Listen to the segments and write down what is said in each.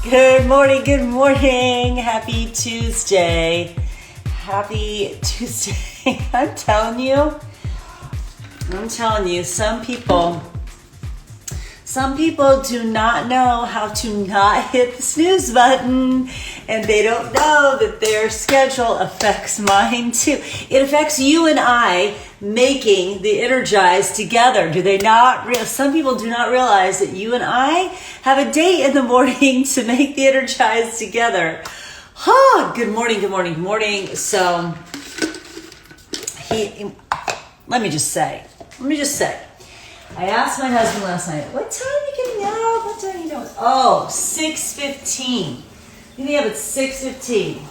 Good morning, good morning. Happy Tuesday. Happy Tuesday. I'm telling you, some people do not know how to not hit the snooze button, and they don't know that their schedule affects mine too. It affects you and I making the Energize together. Do they not? Some people do not realize that you and I have a date in the morning to make the Energize together. Good morning. So, let me just say, I asked my husband last night, what time are you getting up? What time are you doing? Oh, 6:15. You getting up at 6:15.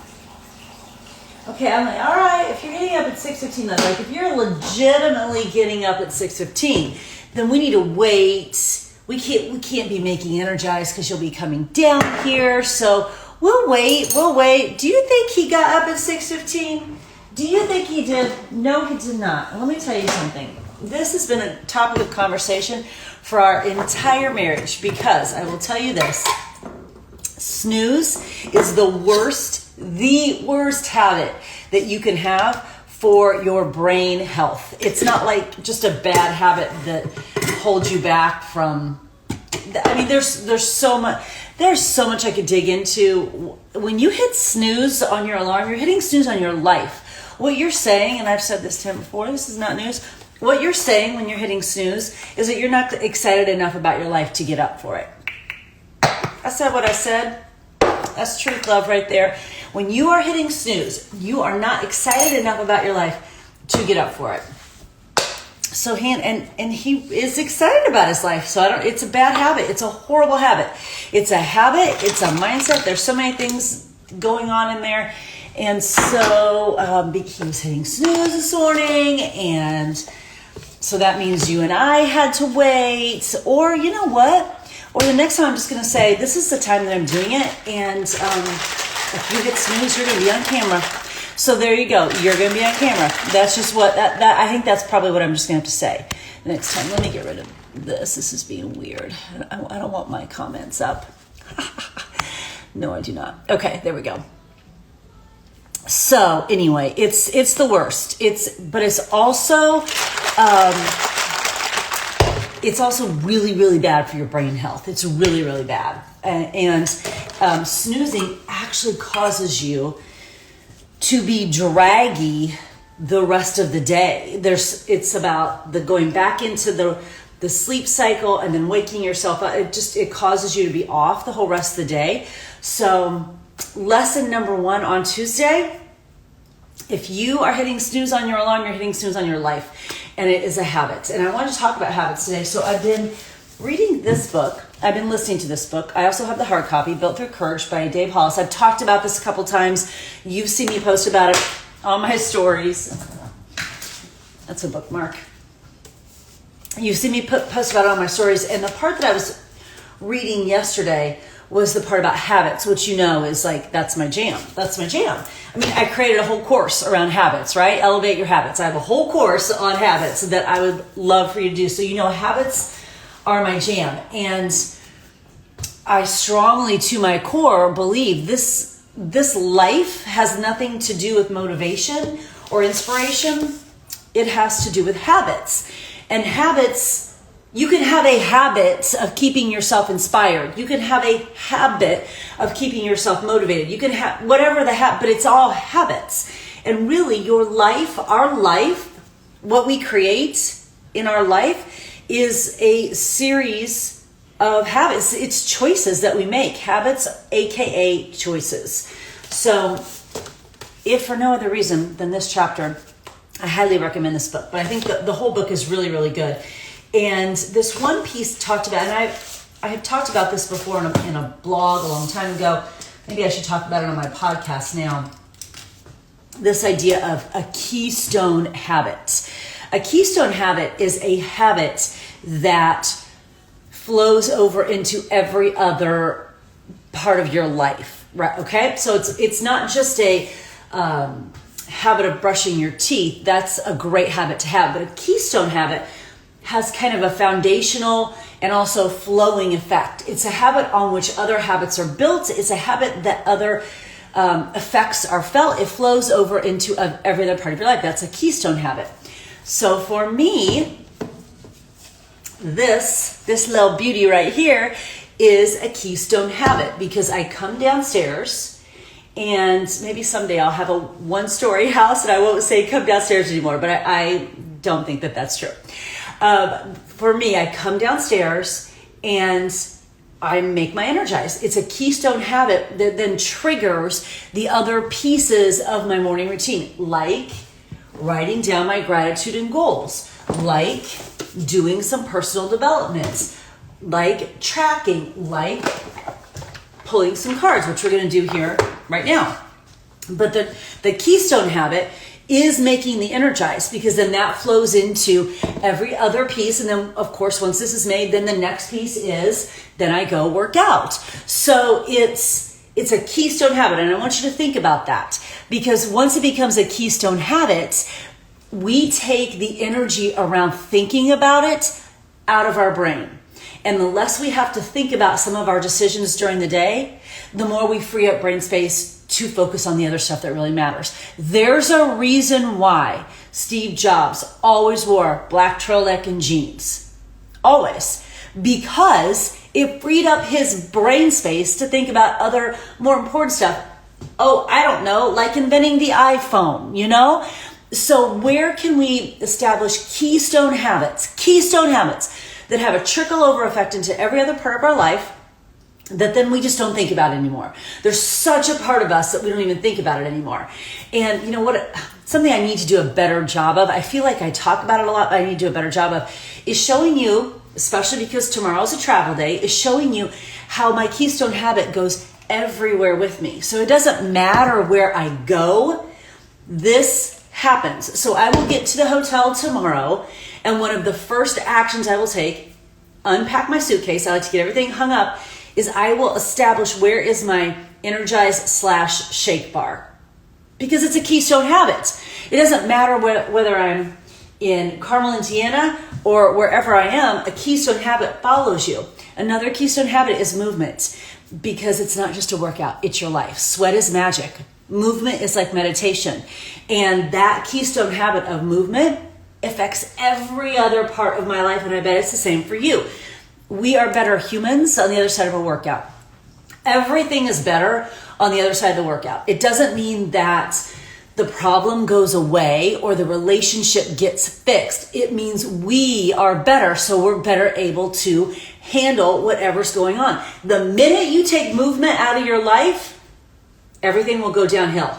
Okay, I'm like, all right, if you're getting up at 6:15, that's like, if you're legitimately getting up at 6:15, then we need to wait. We can't be making Energize because you'll be coming down here. So we'll wait. Do you think he got up at 6:15? Do you think he did? No, he did not. And let me tell you something. This has been a topic of conversation for our entire marriage because I will tell you this. Snooze is the worst habit that you can have for your brain health. It's not like just a bad habit that holds you back from, there's so much I could dig into. When you hit snooze on your alarm, you're hitting snooze on your life. What you're saying, and I've said this to him before, this is not news. What you're saying when you're hitting snooze is that you're not excited enough about your life to get up for it. I said what I said. That's truth, love, right there. When you are hitting snooze, you are not excited enough about your life to get up for it. So he is excited about his life. So it's a bad habit. It's a horrible habit. It's a habit. It's a mindset. There's so many things going on in there. And so he was hitting snooze this morning, and so that means you and I had to wait. Or you know what? Or the next time I'm just going to say, this is the time that I'm doing it, and if you hit snooze, you're going to be on camera. So there you go. You're going to be on camera. That's just what, that I think that's probably what I'm just going to have to say the next time. Let me get rid of this. This is being weird. I don't want my comments up. No, I do not. Okay, there we go. So anyway, it's the worst. But it's also really, really bad for your brain health. It's really, really bad. And snoozing actually causes you to be draggy the rest of the day. It's about the going back into the sleep cycle and then waking yourself up. It causes you to be off the whole rest of the day. So lesson number 1 on Tuesday, if you are hitting snooze on your alarm, you're hitting snooze on your life. And it is a habit. And I want to talk about habits today. So I've been reading this book. I've been listening to this book. I also have the hard copy, Built Through Courage by Dave Hollis. I've talked about this a couple times. You've seen me post about it on my stories. That's a bookmark. You've seen me post about it on my stories. And the part that I was reading yesterday was the part about habits, which is like, that's my jam. I created a whole course around habits, right? Elevate your habits. I have a whole course on habits that I would love for you to do. So, habits are my jam. And I strongly, to my core, believe this life has nothing to do with motivation or inspiration. It has to do with habits. And habits, you can have a habit of keeping yourself inspired. You can have a habit of keeping yourself motivated. You can have whatever the habit, but it's all habits. And really, your life, our life, what we create in our life is a series of habits. It's choices that we make. Habits, aka choices. So, if for no other reason than this chapter, I highly recommend this book. But I think the whole book is really, really good. And this one piece talked about, and I had talked about this before in a blog a long time ago. Maybe I should talk about it on my podcast now. This idea of a keystone habit. A keystone habit is a habit that flows over into every other part of your life, right? Okay, so it's not just a habit of brushing your teeth. That's a great habit to have, but a keystone habit has kind of a foundational and also flowing effect. It's a habit on which other habits are built. It's a habit that other effects are felt. It flows over into every other part of your life. That's a keystone habit. So for me, this little beauty right here is a keystone habit, because I come downstairs, and maybe someday I'll have a one-story house and I won't say come downstairs anymore, but I don't think that that's true. For me, I come downstairs and I make my energize. It's a keystone habit that then triggers the other pieces of my morning routine, like writing down my gratitude and goals, like doing some personal development, like tracking, like pulling some cards, which we're going to do here right now. But the keystone habit is making the energize, because then that flows into every other piece. And then, of course, once this is made, then the next piece is, then I go work out. So it's a keystone habit. And I want you to think about that, because once it becomes a keystone habit, we take the energy around thinking about it out of our brain. And the less we have to think about some of our decisions during the day, the more we free up brain space to focus on the other stuff that really matters. There's a reason why Steve Jobs always wore black turtleneck and jeans. Always. Because it freed up his brain space to think about other more important stuff. Oh, I don't know, like inventing the iPhone, you know? So where can we establish keystone habits that have a trickle over effect into every other part of our life that then we just don't think about anymore? There's such a part of us that we don't even think about it anymore. And you know what? Something I need to do a better job of, I feel like I talk about it a lot, but I need to do a better job of, is showing you, especially because tomorrow's a travel day, is showing you how my keystone habit goes everywhere with me. So it doesn't matter where I go, this happens. So I will get to the hotel tomorrow, and one of the first actions I will take, unpack my suitcase, I like to get everything hung up, is I will establish where is my energize/shake bar. Because it's a keystone habit. It doesn't matter whether I'm in Carmel, Indiana, or wherever I am, a keystone habit follows you. Another keystone habit is movement, because it's not just a workout, it's your life. Sweat is magic. Movement is like meditation. And that keystone habit of movement affects every other part of my life, and I bet it's the same for you. We are better humans on the other side of a workout. Everything is better on the other side of the workout. It doesn't mean that the problem goes away or the relationship gets fixed. It means we are better, so we're better able to handle whatever's going on. The minute you take movement out of your life, everything will go downhill.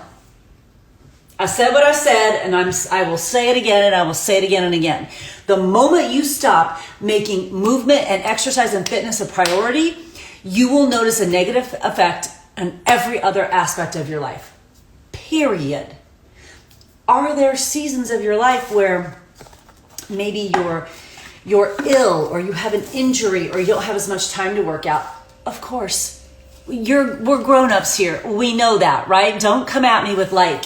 I said what I said, and I will say it again, and I will say it again and again. The moment you stop making movement and exercise and fitness a priority, you will notice a negative effect on every other aspect of your life. Period. Are there seasons of your life where maybe you're ill, or you have an injury, or you don't have as much time to work out? Of course. We're grown-ups here. We know that, right? Don't come at me with like,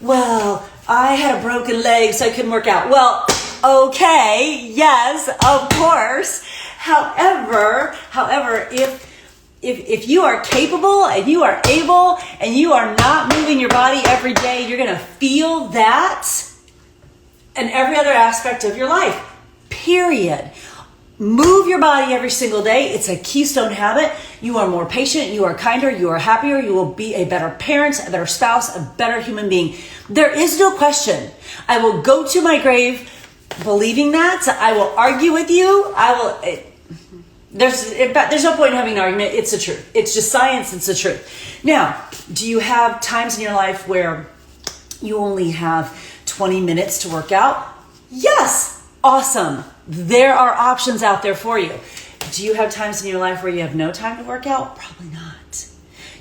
well, I had a broken leg, so I couldn't work out. Well, okay, yes, of course. However, if you are capable and you are able and you are not moving your body every day, you're going to feel that in every other aspect of your life. Period. Move your body every single day. It's a keystone habit. You are more patient, you are kinder, you are happier, you will be a better parent, a better spouse, a better human being. There is no question. I will go to my grave believing that. I will argue with you. There's no point in having an argument. It's the truth. It's just science. It's the truth. Now, do you have times in your life where you only have 20 minutes to work out? Yes. Awesome. There are options out there for you. Do you have times in your life where you have no time to work out? Probably not.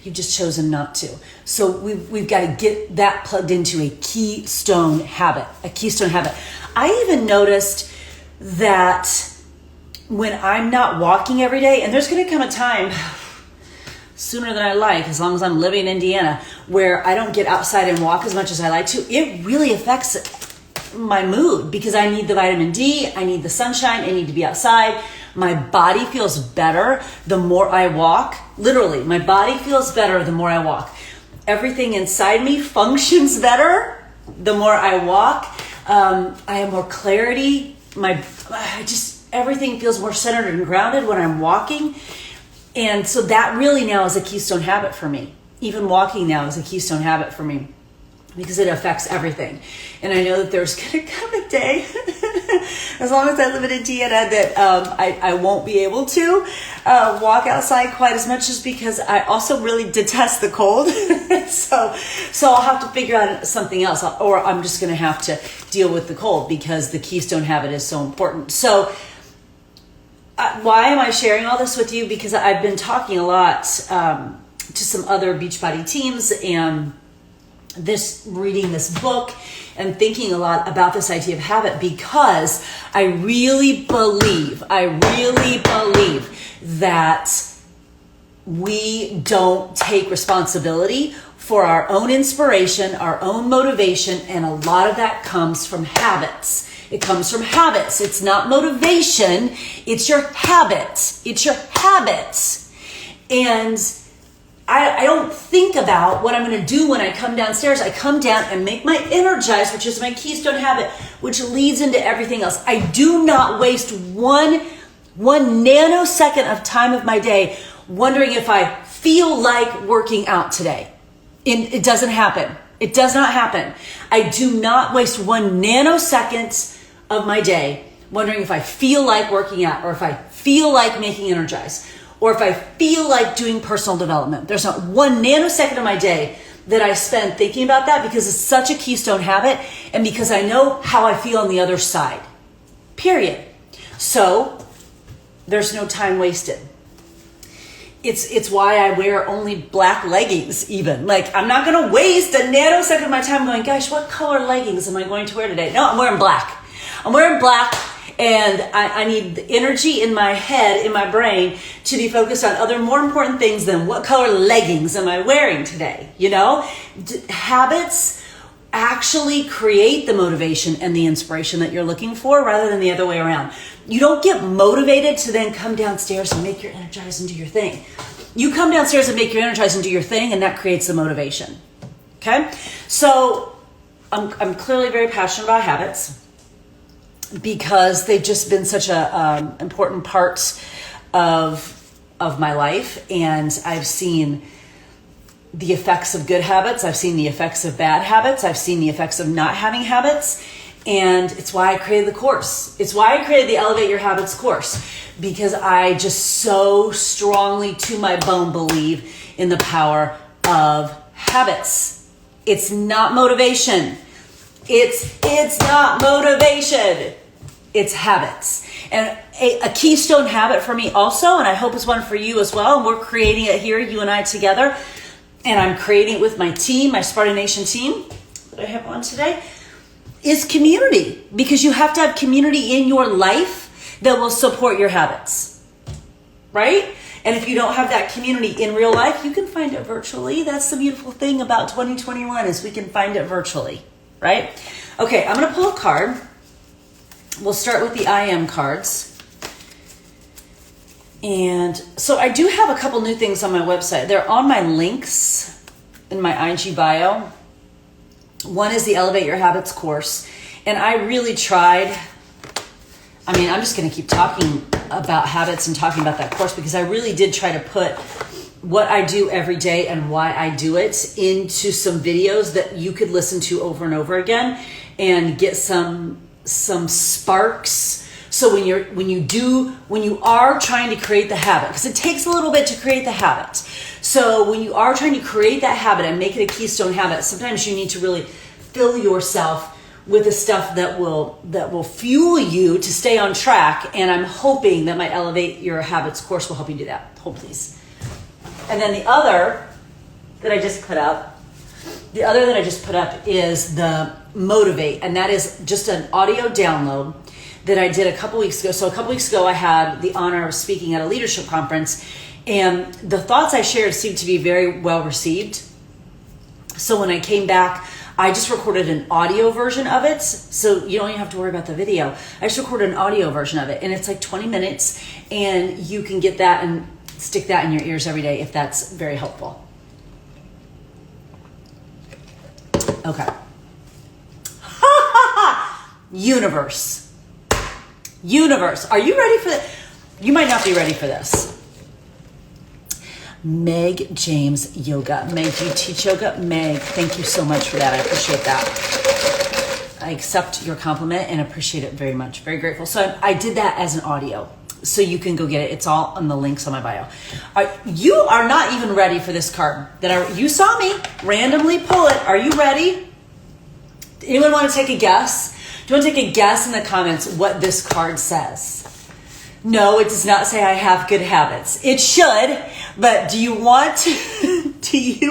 You've just chosen not to. So we've got to get that plugged into a keystone habit. A keystone habit. I even noticed that when I'm not walking every day, and there's going to come a time sooner than I like, as long as I'm living in Indiana, where I don't get outside and walk as much as I like to, it really affects my mood because I need the vitamin D, I need the sunshine, I need to be outside. My body feels better the more I walk. Literally, my body feels better the more I walk. Everything inside me functions better the more I walk. I have more clarity. Everything feels more centered and grounded when I'm walking. And so that really now is a keystone habit for me. Even walking now is a keystone habit for me because it affects everything. And I know that there's going to come a day, as long as I live in Indiana, that I won't be able to walk outside quite as much, just because I also really detest the cold. So I'll have to figure out something else, or I'm just going to have to deal with the cold because the keystone habit is so important. So why am I sharing all this with you? Because I've been talking a lot to some other Beachbody teams and reading this book and thinking a lot about this idea of habit, because I really believe that we don't take responsibility for our own inspiration, our own motivation, and a lot of that comes from habits. It comes from habits. It's not motivation, it's your habits. It's your habits. And I don't think about what I'm going to do when I come downstairs. I come down and make my Energize, which is my keystone habit, which leads into everything else. I do not waste one nanosecond of time of my day wondering if I feel like working out today. It doesn't happen. It does not happen. I do not waste one nanosecond of my day wondering if I feel like working out, or if I feel like making Energize, or if I feel like doing personal development. There's not one nanosecond of my day that I spend thinking about that, because it's such a keystone habit and because I know how I feel on the other side, period. So there's no time wasted. It's why I wear only black leggings even. Like, I'm not going to waste a nanosecond of my time going, gosh, what color leggings am I going to wear today? No, I'm wearing black. I'm wearing black. And I need the energy in my head, in my brain, to be focused on other more important things than what color leggings am I wearing today. You know, habits actually create the motivation and the inspiration that you're looking for, rather than the other way around. You don't get motivated to then come downstairs and make your Energize and do your thing. You come downstairs and make your Energize and do your thing, and that creates the motivation. Okay? So I'm clearly very passionate about habits, because they've just been such a important part of my life. And I've seen the effects of good habits. I've seen the effects of bad habits. I've seen the effects of not having habits. And it's why I created the course. It's why I created the Elevate Your Habits course, because I just so strongly, to my bone, believe in the power of habits. It's not motivation. It's not motivation. It's habits. And a keystone habit for me also, and I hope it's one for you as well, and we're creating it here, you and I together, and I'm creating it with my team, my Sparta Nation team that I have on today, is community. Because you have to have community in your life that will support your habits, right? And if you don't have that community in real life, you can find it virtually. That's the beautiful thing about 2021, is we can find it virtually, right? Okay, I'm going to pull a card. We'll start with the I am cards. And so I do have a couple new things on my website. They're on my links in my IG bio. One is the Elevate Your Habits course. And I really tried. I'm just going to keep talking about habits and talking about that course, because I really did try to put what I do every day and why I do it into some videos that you could listen to over and over again and get some sparks. So when you are trying to create the habit, because it takes a little bit to create the habit. So when you are trying to create that habit and make it a keystone habit, sometimes you need to really fill yourself with the stuff that will fuel you to stay on track. And I'm hoping that my Elevate Your Habits course will help you do that. Hope please. And then the other that I just put up is the Motivate, and that is just an audio download that I did a couple weeks ago. So a couple weeks ago, I had the honor of speaking at a leadership conference, and the thoughts I shared seemed to be very well received. So when I came back, I just recorded an audio version of it, so you don't even have to worry about the video. I just recorded an audio version of it, and it's like 20 minutes, and you can get that and stick that in your ears every day if that's very helpful. Okay. Universe. Are you ready for that? You might not be ready for this. Meg James Yoga. Meg, do you teach yoga? Meg, thank you so much for that. I appreciate that. I accept your compliment and appreciate it very much. Very grateful. So I did that as an audio. So you can go get it. It's all on the links on my bio. You are not even ready for this card. You saw me randomly pull it. Are you ready? Anyone want to take a guess? Do you want to take a guess in the comments what this card says? No, it does not say I have good habits. It should, but do you want to take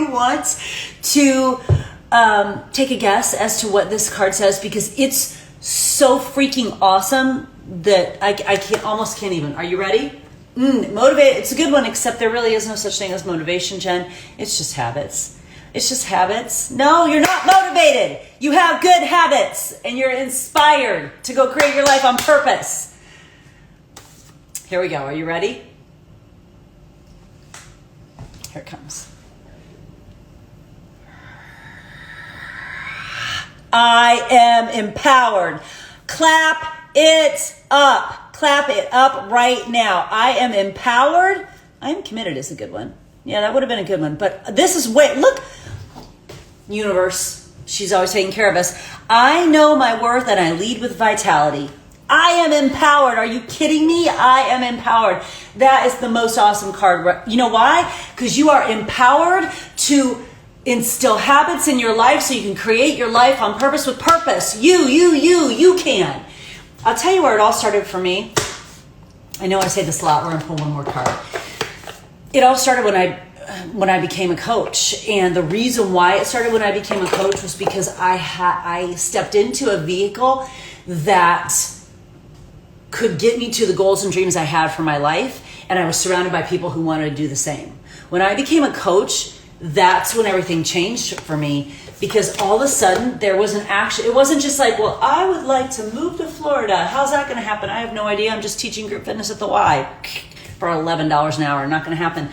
a guess as to what this card says? Because it's so freaking awesome that I can't even. Are you ready? Motivate. It's a good one, except there really is no such thing as motivation, Jen. It's just habits. It's just habits. No, you're not motivated. You have good habits and you're inspired to go create your life on purpose. Here we go. Are you ready? Here it comes. I am empowered. Clap it up. Clap it up right now. I am empowered. I am committed is a good one. Yeah, that would have been a good one. But this is look. Universe. She's always taking care of us. I know my worth and I lead with vitality. I am empowered. Are you kidding me? I am empowered. That is the most awesome card. You know why? Because you are empowered to instill habits in your life so you can create your life on purpose with purpose. You can. I'll tell you where it all started for me. I know I say this a lot. We're going to pull one more card. It all started when I became a coach. And the reason why it started when I became a coach was because I stepped into a vehicle that could get me to the goals and dreams I had for my life. And I was surrounded by people who wanted to do the same. When I became a coach, that's when everything changed for me, because all of a sudden there was an action. It wasn't just like, well, I would like to move to Florida. How's that going to happen? I have no idea. I'm just teaching group fitness at the Y for $11 an hour. Not going to happen.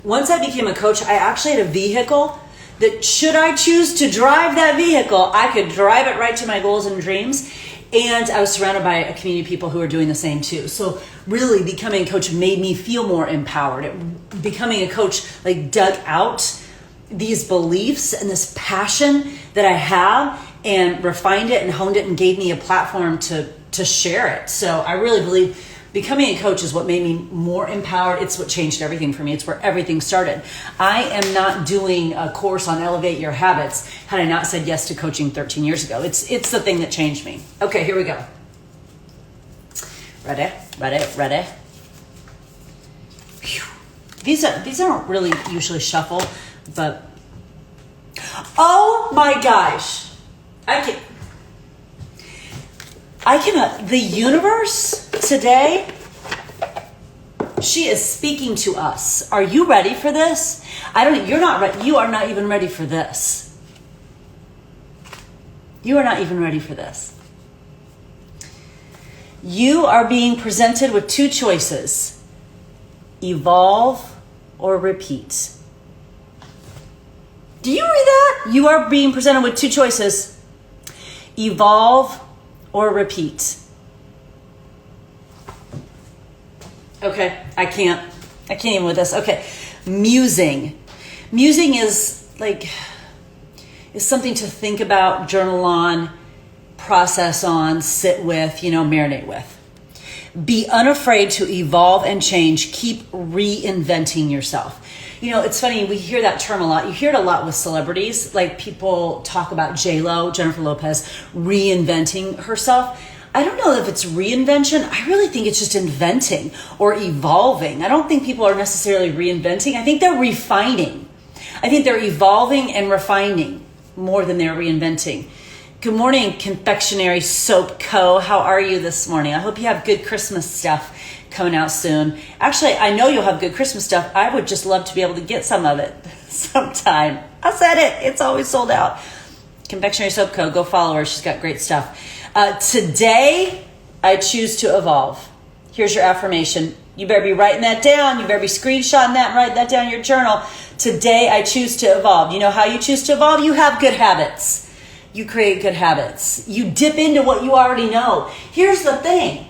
Once I became a coach, I actually had a vehicle that, should I choose to drive that vehicle, I could drive it right to my goals and dreams. And I was surrounded by a community of people who are doing the same too. So really becoming a coach made me feel more empowered. Becoming a coach dug out these beliefs and this passion that I have and refined it and honed it and gave me a platform to share it. So I really believe becoming a coach is what made me more empowered. It's what changed everything for me. It's where everything started. I am not doing a course on Elevate Your Habits had I not said yes to coaching 13 years ago. It's the thing that changed me. Okay, here we go. Ready? Whew. These aren't really usually shuffle, but oh my gosh. I cannot. The universe today, she is speaking to us. Are you ready for this? You're not ready. You are not even ready for this. You are not even ready for this. You are being presented with two choices: evolve or repeat. Do you read that? You are being presented with two choices: evolve or repeat. Okay, I can't even with this. Okay, musing. Musing is something to think about, journal on, process on, sit with, marinate with. Be unafraid to evolve and change. Keep reinventing yourself. It's funny, we hear that term a lot. You hear it a lot with celebrities. People talk about J-Lo, Jennifer Lopez, reinventing herself. I don't know if it's reinvention. I really think it's just inventing or evolving. I don't think people are necessarily reinventing. I think they're refining. I think they're evolving and refining more than they're reinventing. Good morning, Confectionery Soap Co. How are you this morning? I hope you have good Christmas stuff coming out soon. Actually, I know you'll have good Christmas stuff. I would just love to be able to get some of it sometime. I said it. It's always sold out. Confectionery Soap Co. Go follow her. She's got great stuff. Today, I choose to evolve. Here's your affirmation. You better be writing that down. You better be screenshotting that and write that down in your journal. Today, I choose to evolve. You know how you choose to evolve? You have good habits. You create good habits. You dip into what you already know. Here's the thing.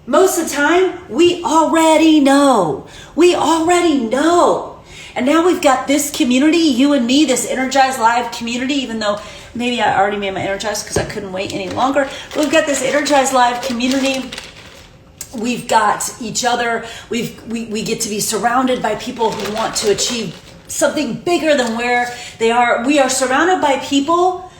Most of the time, we already know. We already know. And now we've got this community, you and me, this Energized Live community, even though maybe I already made my Energized because I couldn't wait any longer. But we've got this Energized Live community. We've got each other. We get to be surrounded by people who want to achieve something bigger than where they are. We are surrounded by people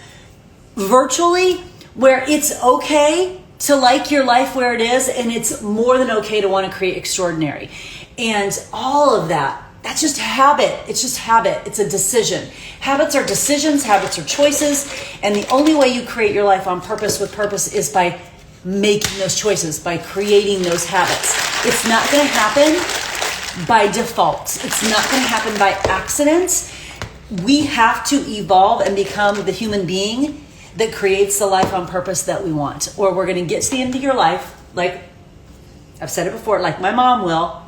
virtually where it's okay to like your life where it is, and it's more than okay to want to create extraordinary. And all of that, that's just habit. It's just habit. It's a decision. Habits are decisions. Habits are choices. And the only way you create your life on purpose with purpose is by making those choices, by creating those habits. It's not going to happen by default. It's not going to happen by accident. We have to evolve and become the human being that creates the life on purpose that we want. Or we're going to get to the end of your life, like I've said it before, like my mom will,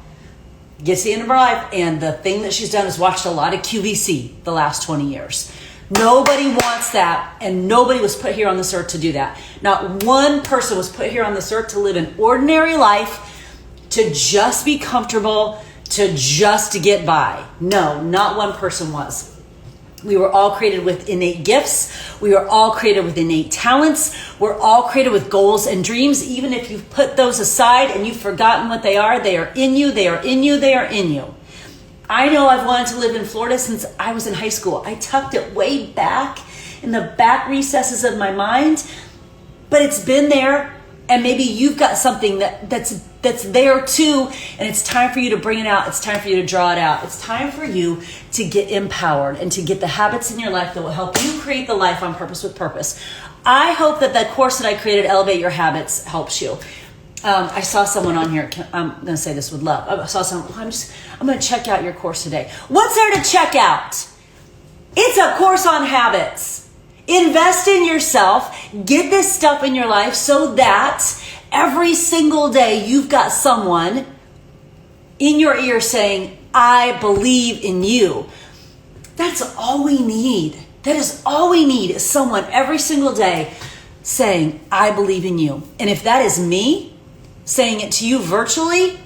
get to the end of her life, and the thing that she's done is watched a lot of QVC the last 20 years. Nobody wants that, and nobody was put here on this earth to do that. Not one person was put here on this earth to live an ordinary life, to just be comfortable, to just get by. No, not one person was. We were all created with innate gifts. We were all created with innate talents. We're all created with goals and dreams. Even if you've put those aside and you've forgotten what they are in you, they are in you, they are in you. I know I've wanted to live in Florida since I was in high school. I tucked it way back in the back recesses of my mind, but it's been there, and maybe you've got something that's there too, and it's time for you to bring it out. It's time for you to draw it out. It's time for you to get empowered and to get the habits in your life that will help you create the life on purpose with purpose. I hope that the course that I created, Elevate Your Habits, helps you. I saw someone on here. I'm going to say this with love. I saw someone. I'm going to check out your course today. What's there to check out? It's a course on habits. Invest in yourself. Get this stuff in your life so that every single day you've got someone in your ear saying, I believe in you. That's all we need. That is all we need, is someone every single day saying, I believe in you. And if that is me saying it to you virtually,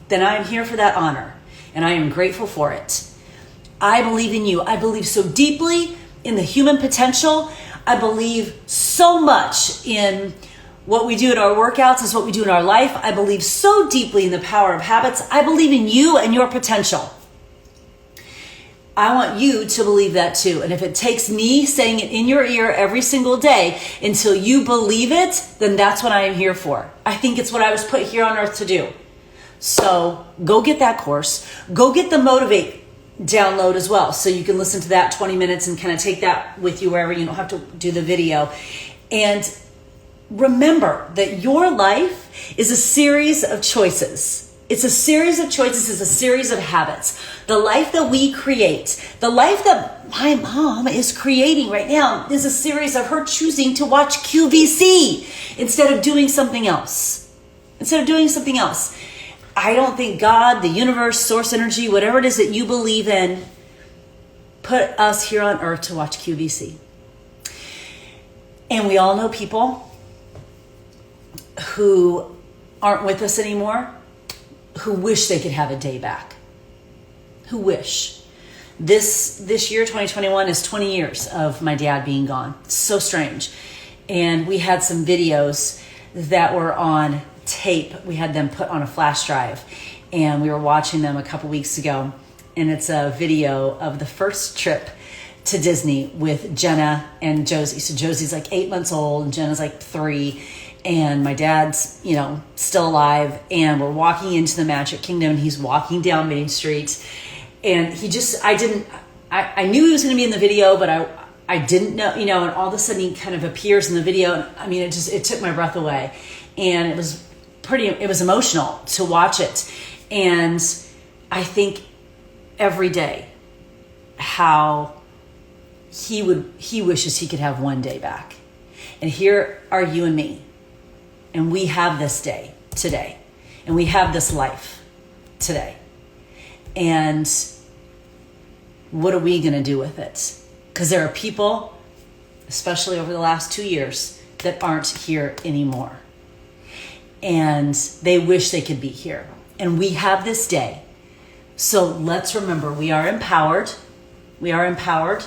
then I am here for that honor, and I am grateful for it. I believe in you. I believe so deeply in the human potential. I believe so much in what we do in our workouts is what we do in our life. I believe so deeply in the power of habits. I believe in you and your potential. I want you to believe that too. And if it takes me saying it in your ear every single day until you believe it, then that's what I am here for. I think it's what I was put here on earth to do. So go get that course. Go get the Motivate download as well, so you can listen to that 20 minutes and kind of take that with you wherever. You don't have to do the video. And remember that your life is a series of choices. It's a series of choices. It's a series of habits. The life that we create, the life that my mom is creating right now, is a series of her choosing to watch QVC instead of doing something else. I don't think God, the universe, source energy, whatever it is that you believe in, put us here on earth to watch QVC. And we all know people who aren't with us anymore, who wish they could have a day back. Who wish. This year, 2021, is 20 years of my dad being gone. It's so strange. And we had some videos that were on tape. We had them put on a flash drive, and we were watching them a couple weeks ago. And it's a video of the first trip to Disney with Jenna and Josie. So Josie's like 8 months old, and Jenna's like 3. And my dad's, still alive, and we're walking into the Magic Kingdom, and he's walking down Main Street, and I knew he was going to be in the video, but I didn't know, and all of a sudden he kind of appears in the video. And it took my breath away, and it was emotional to watch it. And I think every day how he wishes he could have one day back. And here are you and me. And we have this day today. And we have this life today. And what are we going to do with it? Because there are people, especially over the last 2 years, that aren't here anymore. And they wish they could be here. And we have this day. So let's remember, we are empowered. We are empowered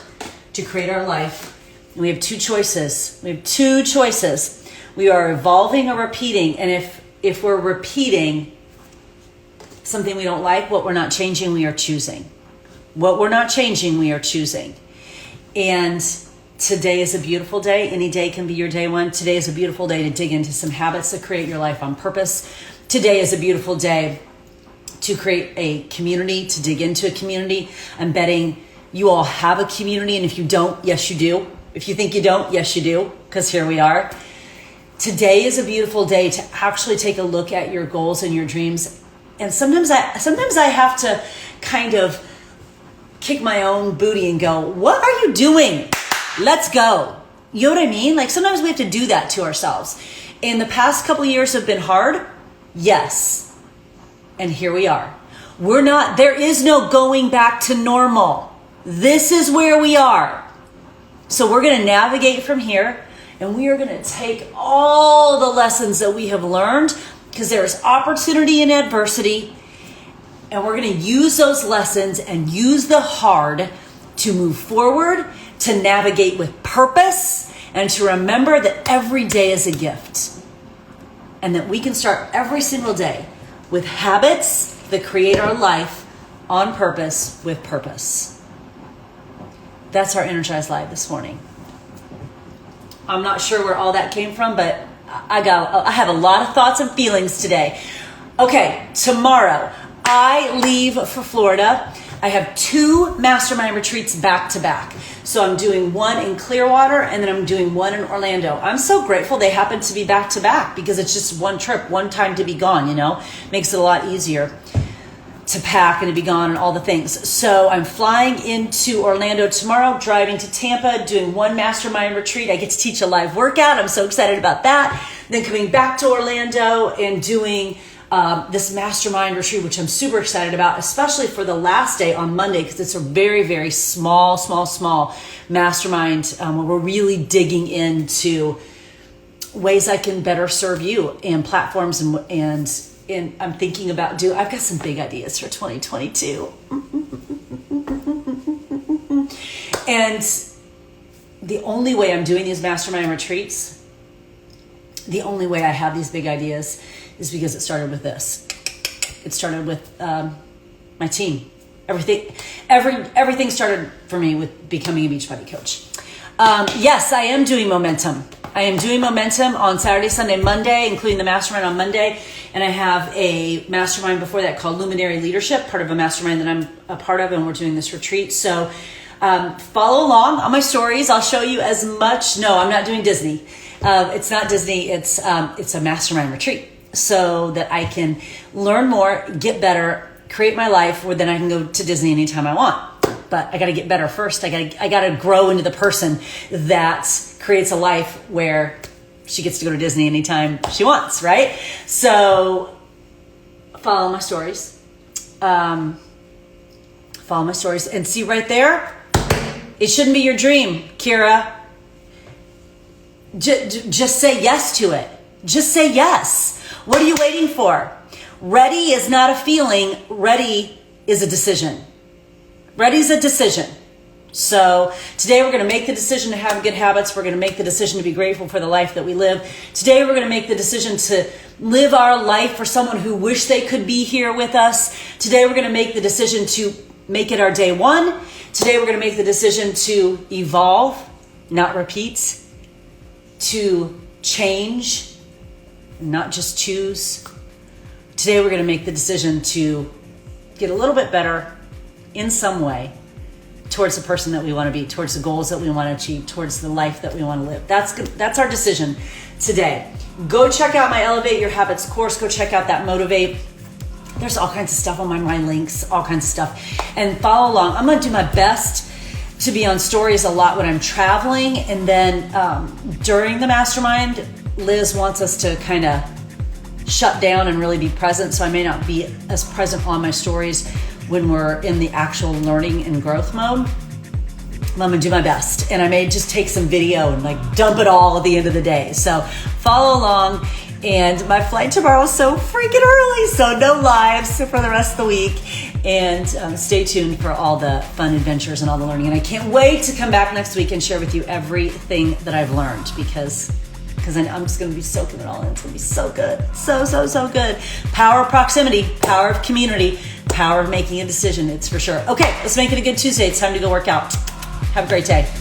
to create our life. And we have two choices. We are evolving or repeating. And if we're repeating something we don't like, what we're not changing, we are choosing. What we're not changing, we are choosing. And today is a beautiful day. Any day can be your day one. Today is a beautiful day to dig into some habits that create your life on purpose. Today is a beautiful day to create a community, to dig into a community. I'm betting you all have a community, and if you don't, yes, you do. If you think you don't, yes, you do, because here we are. Today is a beautiful day to actually take a look at your goals and your dreams. And sometimes I have to kind of kick my own booty and go, what are you doing? Let's go. You know what I mean? Like sometimes we have to do that to ourselves. And the past couple of years have been hard. Yes. And here we are. There is no going back to normal. This is where we are. So we're going to navigate from here, and we are going to take all the lessons that we have learned, because there's opportunity in adversity, and we're going to use those lessons and use the hard to move forward, to navigate with purpose, and to remember that every day is a gift, and that we can start every single day with habits that create our life on purpose with purpose. That's our Energized Live this morning. I'm not sure where all that came from, but I have a lot of thoughts and feelings today. Okay, tomorrow I leave for Florida. I have 2 mastermind retreats back to back. So I'm doing one in Clearwater, and then I'm doing one in Orlando. I'm so grateful they happen to be back to back, because it's just one trip, one time to be gone, makes it a lot easier to pack and to be gone and all the things. So I'm flying into Orlando tomorrow, driving to Tampa, doing one mastermind retreat. I get to teach a live workout. I'm so excited about that. Then coming back to Orlando and doing this mastermind retreat, which I'm super excited about, especially for the last day on Monday, because it's a very, very small mastermind where we're really digging into ways I can better serve you and platforms and I'm thinking about I've got some big ideas for 2022. And the only way I'm doing these mastermind retreats, the only way I have these big ideas is because it started with this. It started with my team. Everything started for me with becoming a Beachbody coach. Yes, I am doing momentum. I am doing momentum on Saturday, Sunday, Monday, including the mastermind on Monday. And I have a mastermind before that called Luminary Leadership, part of a mastermind that I'm a part of, and we're doing this retreat. So follow along on my stories. I'll show you as much. No, I'm not doing Disney. It's not Disney. It's a mastermind retreat, so that I can learn more, get better, create my life where then I can go to Disney anytime I want. But I got to get better first. I got to grow into the person that creates a life where she gets to go to Disney anytime she wants, right? So follow my stories. Follow my stories and see right there. It shouldn't be your dream, Kira. Just say yes to it. Just say yes. What are you waiting for? Ready is not a feeling. Ready is a decision. Ready is a decision. So today we're going to make the decision to have good habits. We're going to make the decision to be grateful for the life that we live. Today we're going to make the decision to live our life for someone who wish they could be here with us. Today we're going to make the decision to make it our day one. Today we're going to make the decision to evolve, not repeat, to change, not just choose. Today we're going to make the decision to get a little bit better in some way towards the person that we want to be, towards the goals that we want to achieve, towards the life that we want to live. That's our decision today. Go check out my Elevate Your Habits course. Go check out that Motivate. There's all kinds of stuff on my links, all kinds of stuff. And follow along. I'm going to do my best to be on stories a lot when I'm traveling. And then during the mastermind, Liz wants us to kind of shut down and really be present. So I may not be as present on my stories when we're in the actual learning and growth mode. I'm gonna do my best, and I may just take some video and like dump it all at the end of the day. So follow along. And my flight tomorrow is so freaking early, so no lives for the rest of the week. And stay tuned for all the fun adventures and all the learning. And I can't wait to come back next week and share with you everything that I've learned, because I'm just gonna be soaking it all in. It's gonna be so good, so good. Power of proximity, power of community, power of making a decision, it's for sure. Okay, let's make it a good Tuesday. It's time to go work out. Have a great day.